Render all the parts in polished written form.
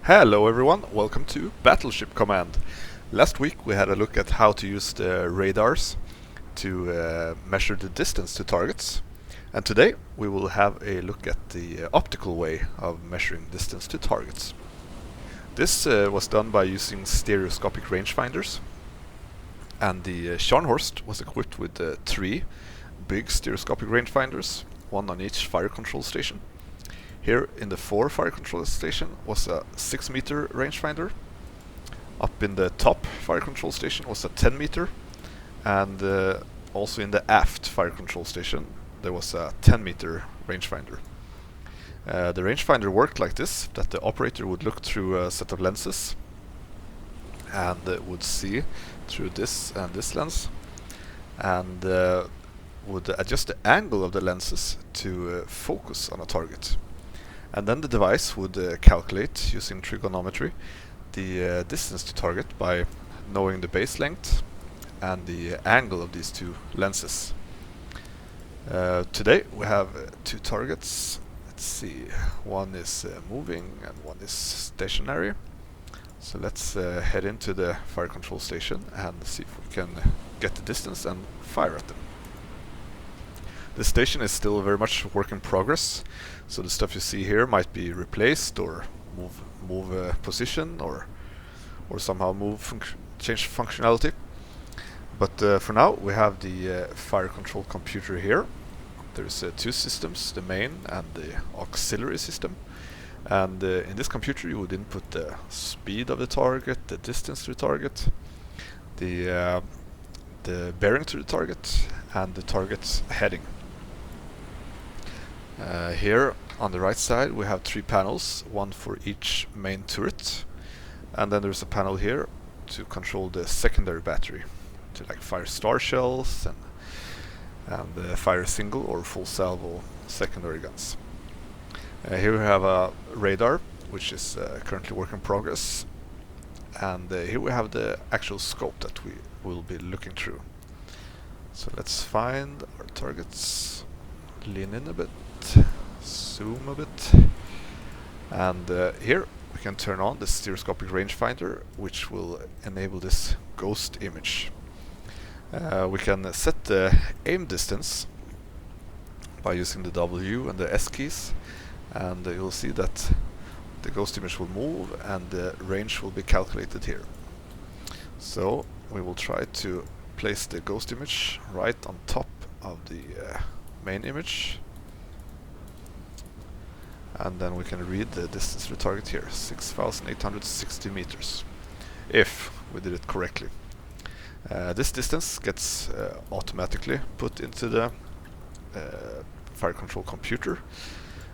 Hello everyone, welcome to Battleship Command. Last week we had a look at how to use the radars to measure the distance to targets, and today we will have a look at the optical way of measuring distance to targets. This was done by using stereoscopic rangefinders, and the Scharnhorst was equipped with 3 big stereoscopic rangefinders, one on each fire control station. Here in the 4 fire control station was a 6-meter rangefinder. Up in the top fire control station was a 10-meter, and also in the aft fire control station there was a 10-meter rangefinder. The rangefinder worked like this, that the operator would look through a set of lenses and would see through this and this lens, and would adjust the angle of the lenses to focus on a target. And then the device would calculate, using trigonometry, the distance to target by knowing the base length and the angle of these 2 lenses. Today we have 2 targets. Let's see, one is moving and one is stationary. So let's head into the fire control station and see if we can get the distance and fire at them. The station is still very much work in progress, so the stuff you see here might be replaced or move position or somehow change functionality. But for now we have the fire control computer here. There's 2 systems, the main and the auxiliary system. And in this computer you would input the speed of the target, the distance to the target, the bearing to the target, and the target's heading. Here on the right side we have 3 panels, one for each main turret, and then there's a panel here to control the secondary battery, to like fire star shells and fire single or full salvo secondary guns. Here we have a radar, which is currently work in progress, and here we have the actual scope that we will be looking through. So let's find our targets, lean in a bit, zoom a bit, and here we can turn on the stereoscopic rangefinder, which will enable this ghost image. We can set the aim distance by using the W and the S keys, and you'll see that the ghost image will move and the range will be calculated here. So we will try to place the ghost image right on top of the main image, and then we can read the distance to the target here, 6,860 meters, if we did it correctly. This distance gets automatically put into the fire control computer,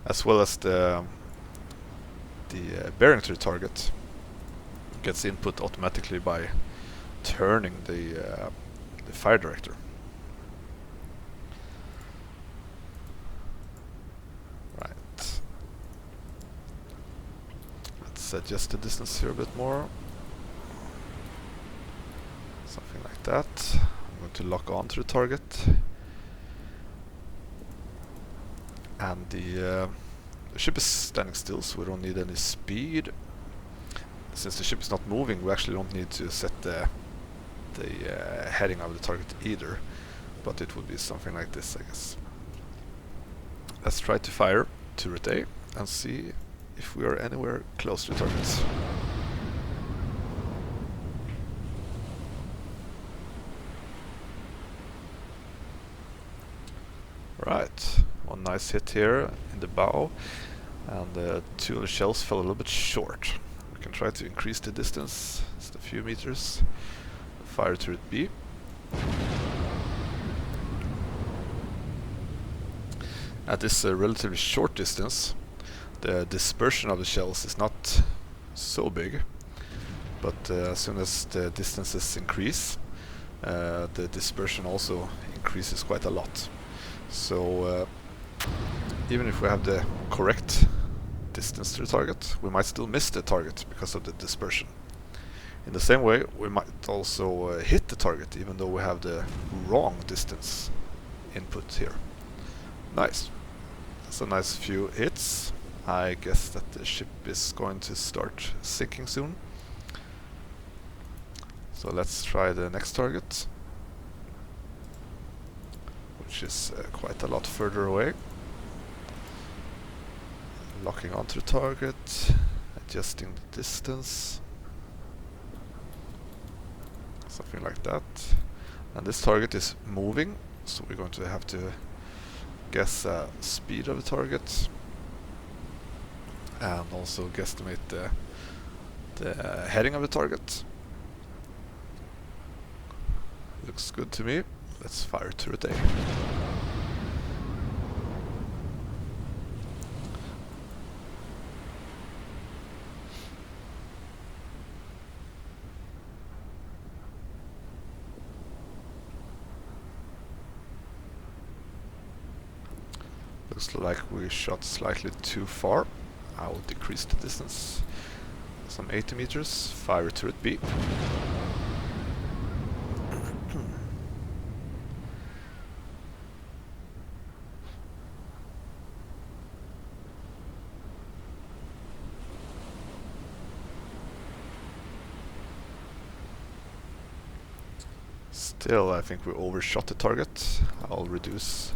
as well as the bearing to the target gets input automatically by turning the fire director. Right. Let's adjust the distance here a bit more. Something like that. I'm going to lock on to the target. And the ship is standing still, so we don't need any speed. Since the ship is not moving, we actually don't need to set the heading of the target either, but it would be something like this, I guess. Let's try to fire turret A and see if we are anywhere close to the targets. Right, one nice hit here in the bow, and 2 of the shells fell a little bit short. We can try to increase the distance, just a few meters. Fire turret B. At this relatively short distance, the dispersion of the shells is not so big, but as soon as the distances increase, the dispersion also increases quite a lot. So even if we have the correct distance to the target, we might still miss the target because of the dispersion. In the same way, we might also hit the target even though we have the wrong distance input here. Nice. That's a nice few hits. I guess that the ship is going to start sinking soon. So let's try the next target, which is quite a lot further away. Locking onto the target, adjusting the distance, something like that. And this target is moving, so we're going to have to guess speed of the target and also guesstimate the heading of the target. Looks good to me. Let's fire turret A. Looks like we shot slightly too far. I will decrease the distance some 80 meters. Fire turret B. Still, I think we overshot the target. I'll reduce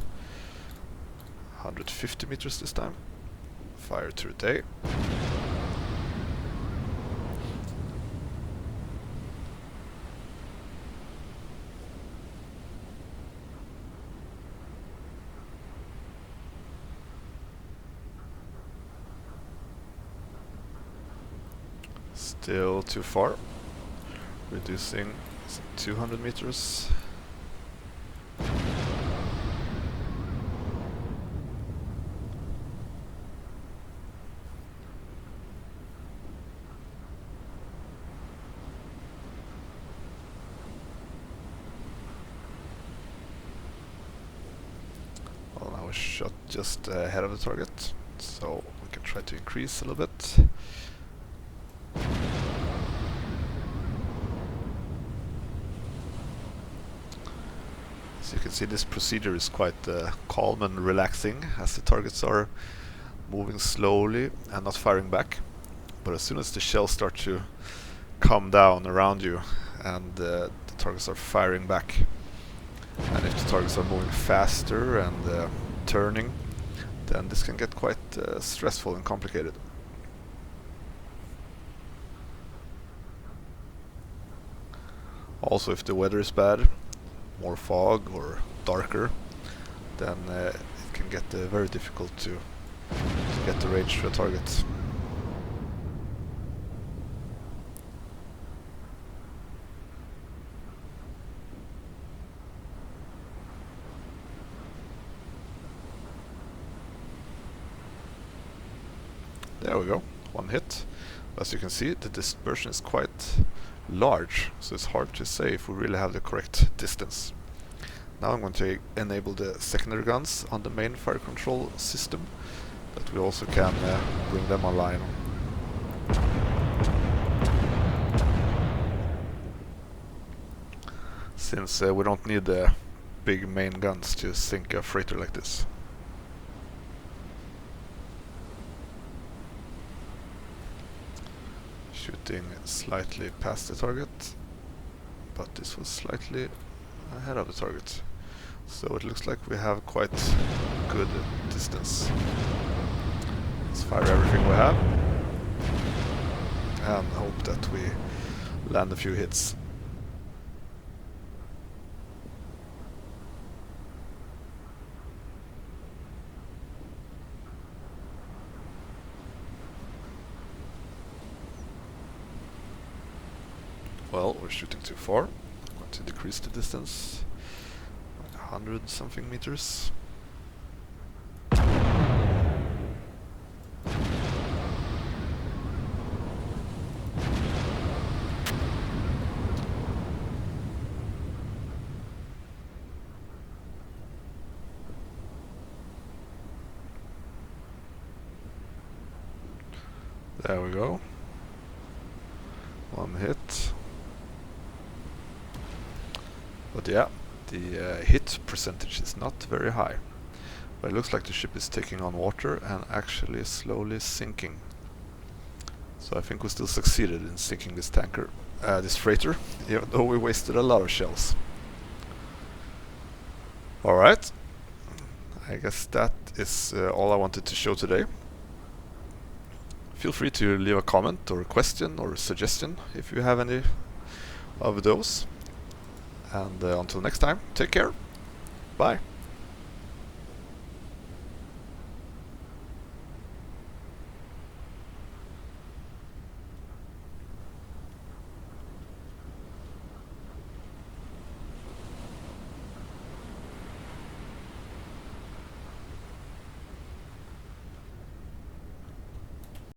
150 meters this time. Fire turret A. Still too far. Reducing 200 meters. Well, now we shot just ahead of the target, so we can try to increase a little bit. As you can see, this procedure is quite calm and relaxing, as the targets are moving slowly and not firing back. But as soon as the shells start to come down around you and the targets are firing back, and if the targets are moving faster and turning, then this can get quite stressful and complicated. Also, if the weather is bad, more fog or darker, then it can get very difficult to get the range to a target. There we go, one hit. As you can see, the dispersion is quite large, so it's hard to say if we really have the correct distance. Now I'm going to enable the secondary guns on the main fire control system, that we also can bring them online. Since we don't need the big main guns to sink a freighter like this. Shooting slightly past the target, but this was slightly ahead of the target. So it looks like we have quite good distance. Let's fire everything we have and hope that we land a few hits. Well, we're shooting too far. I'm going to decrease the distance, 100 something meters. There we go. One hit. But yeah, the hit percentage is not very high. But it looks like the ship is taking on water and actually slowly sinking. So I think we still succeeded in sinking this tanker, this freighter, even though we wasted a lot of shells. Alright, I guess that is all I wanted to show today. Feel free to leave a comment or a question or a suggestion if you have any of those. And until next time, take care. Bye.